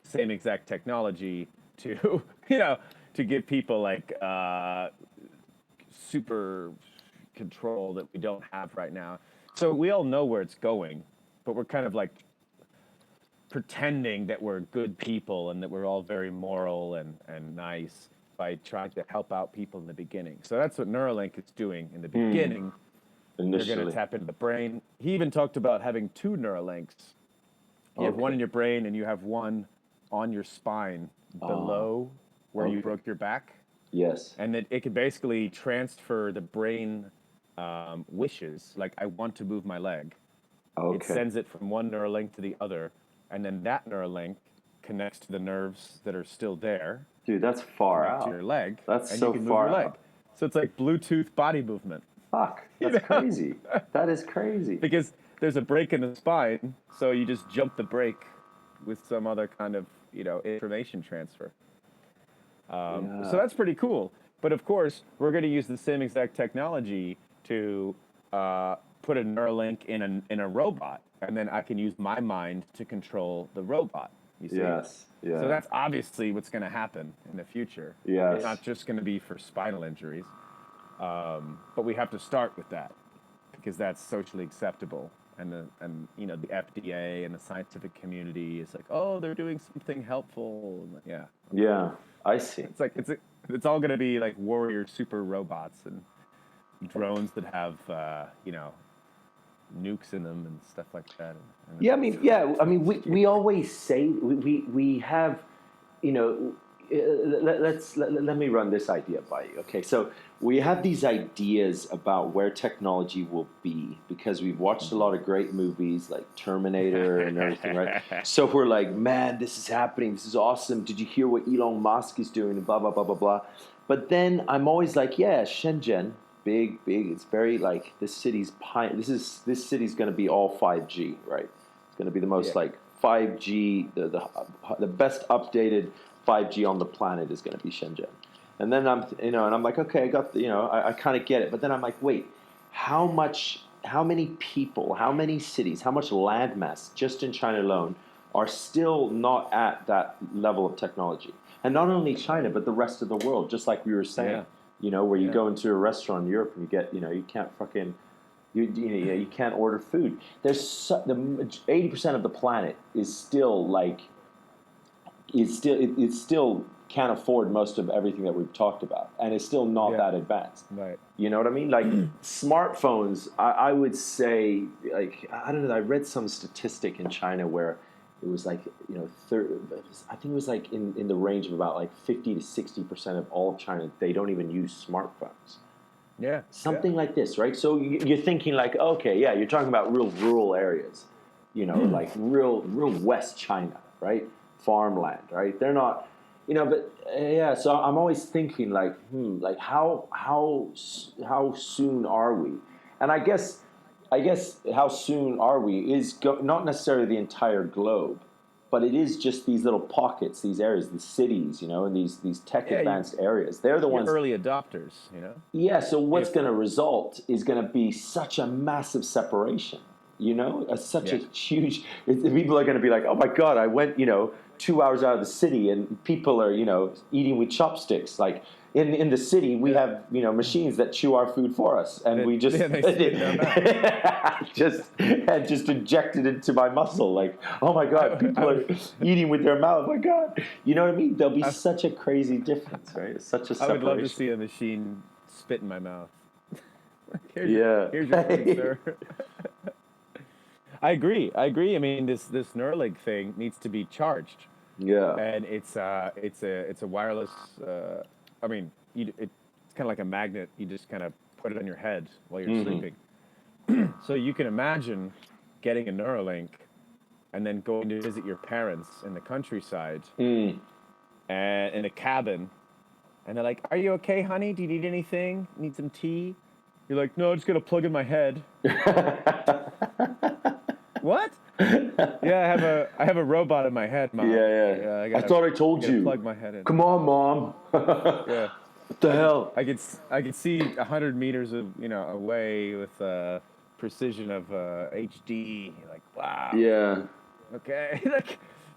same exact technology to, to give people like super control that we don't have right now. So we all know where it's going, but we're kind of like pretending that we're good people and that we're all very moral and nice by trying to help out people in the beginning. So that's what Neuralink is doing in the beginning. They're going to Initially. tap into the brain. He even talked about having two Neuralinks. You have one in your brain and you have one on your spine below where you broke your back. Yes. And that it could basically transfer the brain wishes, like I want to move my leg. Okay. It sends it from one Neuralink to the other, and then that Neuralink connects to the nerves that are still there. Dude, that's far out. To your leg. That's and so you can far move your leg. out. So it's like Bluetooth body movement. Fuck, that's crazy. That is crazy. Because there's a break in the spine, so you just jump the break with some other kind of, information transfer. So that's pretty cool. But of course, we're going to use the same exact technology to put a Neuralink in a robot, and then I can use my mind to control the robot. You see? Yes. Yeah. So that's obviously what's going to happen in the future. Yes. It's not just going to be for spinal injuries, but we have to start with that because that's socially acceptable. And the FDA and the scientific community is like, oh, they're doing something helpful. Yeah. Yeah, I see. It's like it's all going to be like warrior super robots and drones that have nukes in them and stuff like that. We always say we have, let me run this idea by you. Okay, so we have these ideas about where technology will be because we've watched a lot of great movies like Terminator and everything, right? So we're like, man, this is happening. This is awesome. Did you hear what Elon Musk is doing? And blah, blah, blah, blah, blah. But then I'm always like, yeah, Shenzhen, big. It's very like this city's going to be all 5G, right? It's going to be the most like 5G, the best updated 5G on the planet is going to be Shenzhen. And then I'm like, okay, I got I kind of get it. But then I'm like, wait, how many people, how many cities, how much landmass just in China alone are still not at that level of technology? And not only China, but the rest of the world, just like we were saying, where you go into a restaurant in Europe and you get, you can't fucking, you can't order food. There's the 80% of the planet is still like, it still can't afford most of everything that we've talked about, and it's still not that advanced. Right. You know what I mean? Like smartphones, I would say, like, I don't know. I read some statistic in China where it was like, I think it was like in the range of about like 50 to 60% of all of China, they don't even use smartphones. Yeah. Something like this, right? So you're thinking like, okay, yeah, you're talking about real rural areas, like real West China, right? Farmland, right? They're not, but so I'm always thinking like, like how soon are we? And I guess how soon are we is not necessarily the entire globe, but it is just these little pockets, these areas, the cities, and these tech advanced areas. They're the ones early adopters, Yeah. So what's going to result is going to be such a massive separation. Such a huge. People are going to be like, oh my god, I went 2 hours out of the city and people are eating with chopsticks. Like in the city we have machines that chew our food for us, and we just just inject it into my muscle. Like, oh my god, people are eating with their mouth. Oh my god, you know what I mean? There'll be such a crazy difference, right? It's such a separation. I would love to see a machine spit in my mouth. Here's your food, sir. I agree. I mean, this Neuralink thing needs to be charged. Yeah. And it's a wireless. It's kind of like a magnet. You just kind of put it on your head while you're sleeping. So you can imagine getting a Neuralink and then going to visit your parents in the countryside and in a cabin, and they're like, "Are you okay, honey? Do you need anything? Need some tea?" You're like, "No, I'm just gonna plug in my head." What? Yeah, I have a robot in my head, Mom. Yeah. I thought I told you. Plug my head in. Come on, Mom. Yeah. What the hell? I could see 100 meters away with precision of HD. You're like, wow. Yeah. Okay.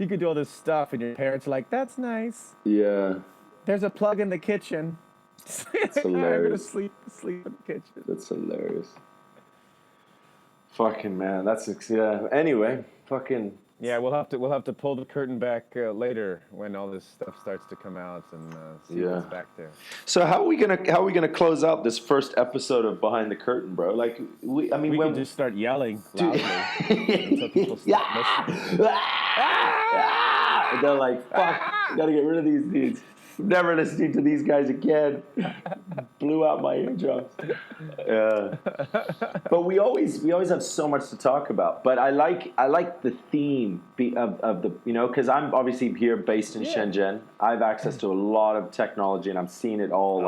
you could do all this stuff, and your parents are like, "That's nice. Yeah. There's a plug in the kitchen. It's I'm gonna hilarious. sleep in the kitchen." That's hilarious. Fucking man, yeah. Anyway, fucking Yeah, we'll have to pull the curtain back later when all this stuff starts to come out and see Yeah. what's back there. So how are we gonna close out this first episode of Behind the Curtain, bro? Like We can just start yelling loudly until people stop listening. They're like, fuck, I gotta get rid of these dudes. I'm never listening to these guys again. Blew out my eardrums. Yeah. But we always have so much to talk about. But I like the theme of the, you know, because I'm obviously here based in Shenzhen. I have access to a lot of technology, and I'm seeing it all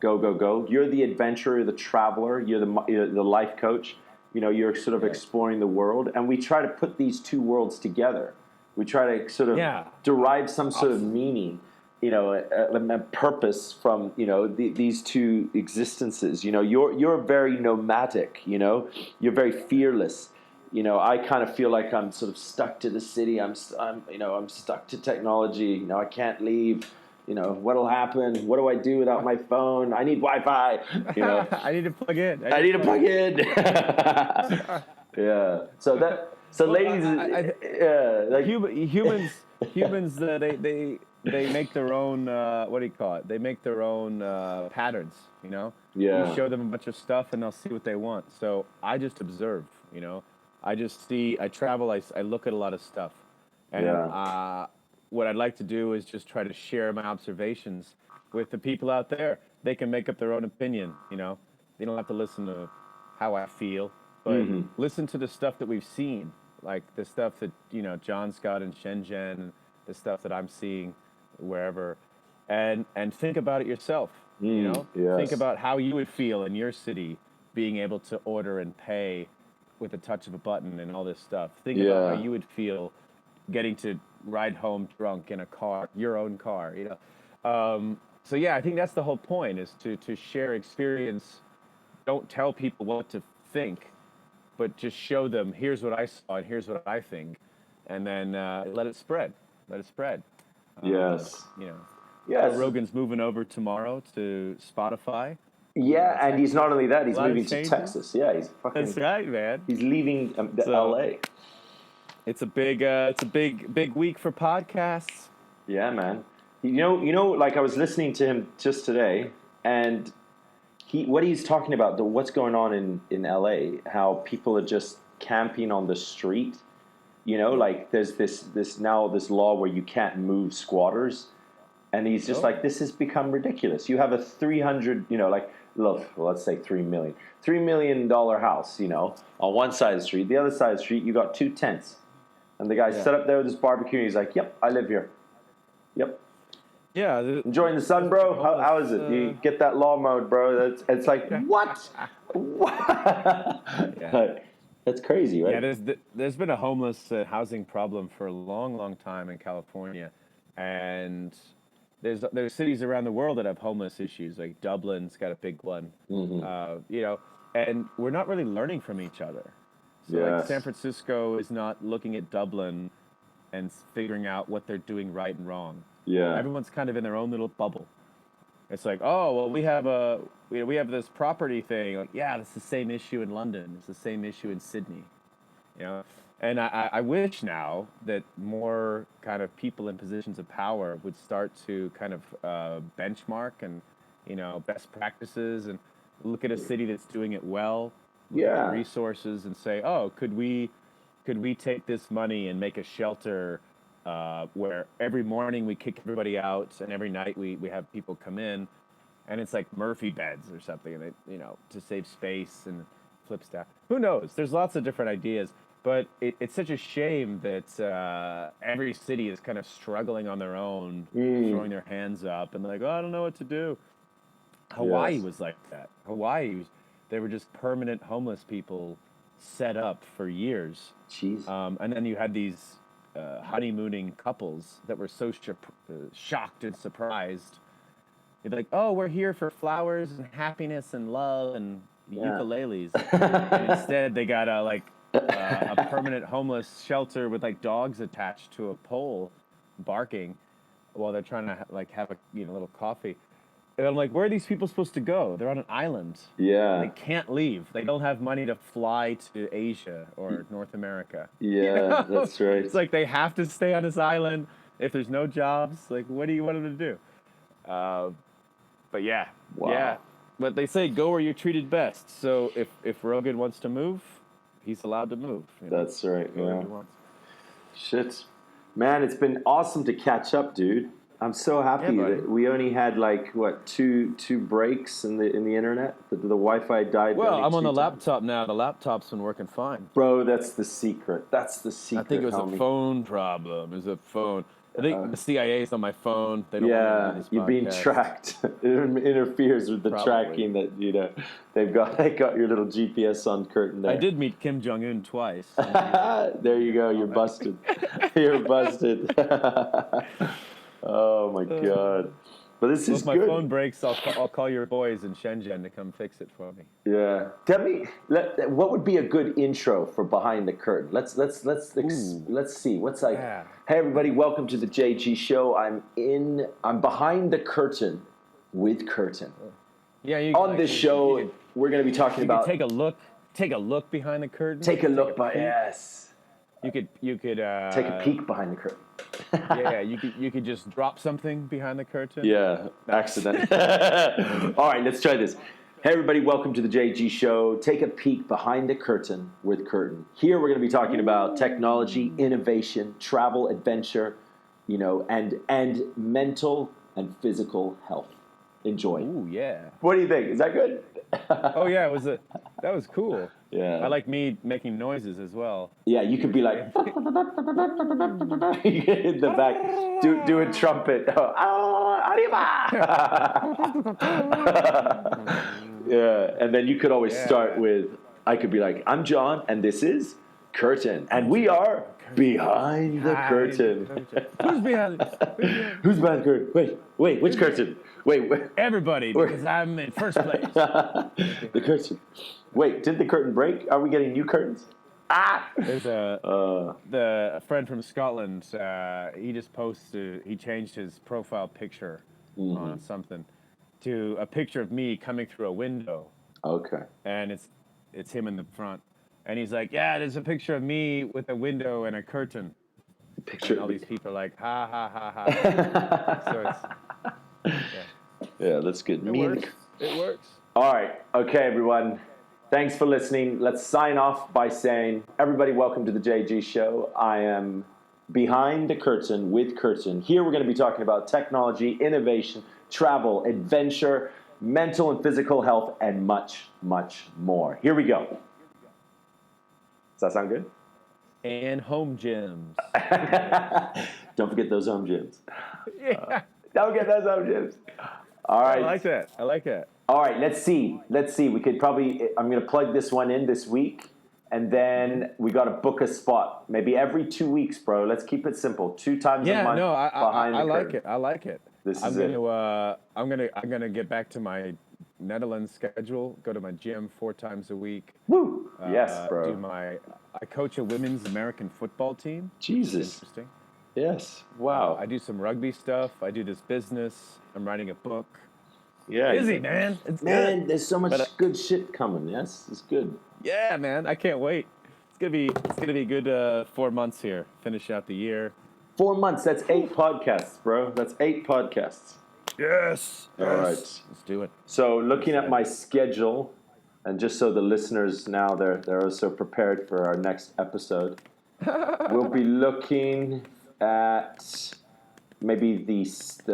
go. You're the adventurer, the traveler. You're the life coach. You know, you're sort of exploring the world, and we try to put these two worlds together. We try to sort of derive some sort of meaning, you know, a purpose from, you know, these two existences. You know, you're very nomadic. You know, you're very fearless. You know, I kind of feel like I'm sort of stuck to the city. I'm stuck to technology. You know, I can't leave. You know, what'll happen? What do I do without my phone? I need Wi-Fi. You know, I need to plug in. I need to plug in. Yeah. So ladies, like humans, they make their own. What do you call it? They make their own patterns. You know. Yeah. You show them a bunch of stuff, and they'll see what they want. So I just observe. You know. I just see. I travel. I look at a lot of stuff, and what I'd like to do is just try to share my observations with the people out there. They can make up their own opinion. You know. They don't have to listen to how I feel, but listen to the stuff that we've seen. Like the stuff that, you know, John's got in Shenzhen, the stuff that I'm seeing wherever, and think about it yourself. You know, think about how you would feel in your city, being able to order and pay with a touch of a button and all this stuff. Think about how you would feel getting to ride home drunk in a car, your own car. You know, so yeah, I think that's the whole point, is to share experience. Don't tell people what to think, but just show them, here's what I saw and here's what I think, and then let it spread. Let it spread. Yes. You know. Yes. Joe Rogan's moving over tomorrow to Spotify. Yeah, and he's not only that, he's moving to Texas. Yeah, he's fucking. That's right, man. He's leaving LA. It's a big week for podcasts. Yeah, man. You know, like I was listening to him just today, and what he's talking about, what's going on in LA, how people are just camping on the street. You know, like there's this law where you can't move squatters, and he's just like, this has become ridiculous. You have a 300, you know, like let's say $3 million house, you know, on one side of the street. The other side of the street, you got 2 tents, and the guy set up there with his barbecue. And he's like, "Yep, I live here. Yep." Yeah, enjoying the sun, bro. How is it? You get that law mode, bro. It's like what? That's crazy, right? Yeah, there's been a homeless housing problem for a long time in California, and there's cities around the world that have homeless issues. Like Dublin's got a big one, you know, and we're not really learning from each other. So like San Francisco is not looking at Dublin and figuring out what they're doing right and wrong. Yeah. Everyone's kind of in their own little bubble. It's like, oh, well, we have this property thing. Like, yeah, it's the same issue in London. It's the same issue in Sydney. You know, and I wish now that more kind of people in positions of power would start to kind of benchmark and, you know, best practices, and look at a city that's doing it well, look at the resources, and say, oh, could we take this money and make a shelter where every morning we kick everybody out, and every night we have people come in, and it's like Murphy beds or something, and you know, to save space and flip staff. Who knows? There's lots of different ideas, but it's such a shame that every city is kind of struggling on their own, throwing their hands up and like, oh, I don't know what to do. Hawaii was like that. They were just permanent homeless people set up for years. Jeez. And then you had these honeymooning couples that were so shocked and surprised. They're like, oh, we're here for flowers and happiness and love and ukuleles. And instead they got like a permanent homeless shelter with like dogs attached to a pole, barking, while they're trying to have a little coffee. And I'm like, where are these people supposed to go? They're on an island. Yeah. They can't leave. They don't have money to fly to Asia or North America. Yeah, that's right. It's like they have to stay on this island. If there's no jobs, like, what do you want them to do? But yeah, yeah. But they say go where you're treated best. So if Rogan wants to move, he's allowed to move. That's right. Go where Yeah. he wants. Shit, man, it's been awesome to catch up, dude. I'm so happy that we only had like two breaks in the internet. The Wi-Fi died. Well, I'm on the laptop now. The laptop's been working fine. Bro, that's the secret. That's the secret. I think it was homie. a phone problem. It was a phone. I think the CIA's on my phone. They don't want me to you're being tracked. It interferes with the tracking that they got your little GPS on Curtin there. I did meet Kim Jong-un twice. There you go. You're busted. You're busted. Oh my god! But this is if my good. phone breaks, I'll call your boys in Shenzhen to come fix it for me. Yeah. Tell me, what would be a good intro for Behind the Curtain? Let's see. What's like? Yeah. Hey everybody, welcome to the JG Show. I'm behind the curtain with Curtin. Yeah. On this show, we're going to be talking about. Take a look behind the curtain. Take a look by yes. You could take a peek behind the curtain. Yeah, you could just drop something behind the curtain. Yeah, accident. All right, let's try this. Hey everybody, welcome to the JG Show. Take a peek behind the curtain with Curtin. Here we're going to be talking about technology, innovation, travel, adventure, and mental and physical health. Enjoy. Ooh, yeah. What do you think? Is that good? Oh yeah, that was cool. Yeah. I like me making noises as well. Yeah, you could be like in the back, do a trumpet. Yeah, and then you could always start with, I could be like, I'm John, and this is Curtin, and we are behind the curtain. Who's behind? Who's behind the curtain? Wait, which curtain? Wait. Everybody, because I'm in first place. The curtain. Wait, did the curtain break? Are we getting new curtains? There's a friend from Scotland. He just posted. He changed his profile picture on something to a picture of me coming through a window. Okay. And it's him in the front, and he's like, "Yeah, there's a picture of me with a window and a curtain." And all these people are like, "Ha ha ha ha." So it's yeah, that's good. It works. All right. Okay, everyone. Thanks for listening. Let's sign off by saying, everybody, welcome to the JG Show. I am behind the curtain with Curtin. Here we're going to be talking about technology, innovation, travel, adventure, mental and physical health, and much, much more. Here we go. Does that sound good? And home gyms. Don't forget those home gyms. Yeah. Don't forget those home gyms. All right. I like that. All right, let's see. We could probably, I'm going to plug this one in this week, and then we got to book a spot. Maybe every 2 weeks, bro. Let's keep it simple. 2 times a month. I like it. I like it. I'm gonna get back to my Netherlands schedule. Go to my gym 4 times a week. Woo! Yes, bro. I coach a women's American football team. Jesus. Interesting. Yes. Wow. I do some rugby stuff. I do this business. I'm writing a book. Yeah. Busy, man. It's man, good. There's so much good shit coming. Yes, it's good. Yeah, man. I can't wait. It's gonna be a good 4 months here. Finish out the year. 4 months. That's 8 podcasts, bro. That's 8 podcasts. Yes. All right. Let's do it. So looking at my schedule, and just so the listeners now they're also prepared for our next episode, we'll be looking at maybe the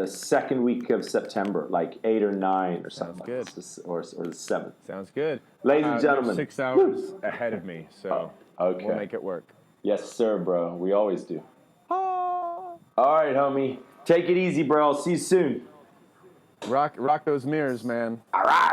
second week of September, like 8 or 9 or something. Sounds good. Or the 7th. Sounds good. Ladies and gentlemen. 6 hours ahead of me, so okay. We'll make it work. Yes, sir, bro. We always do. Oh. All right, homie. Take it easy, bro. I'll see you soon. Rock those mirrors, man. All right.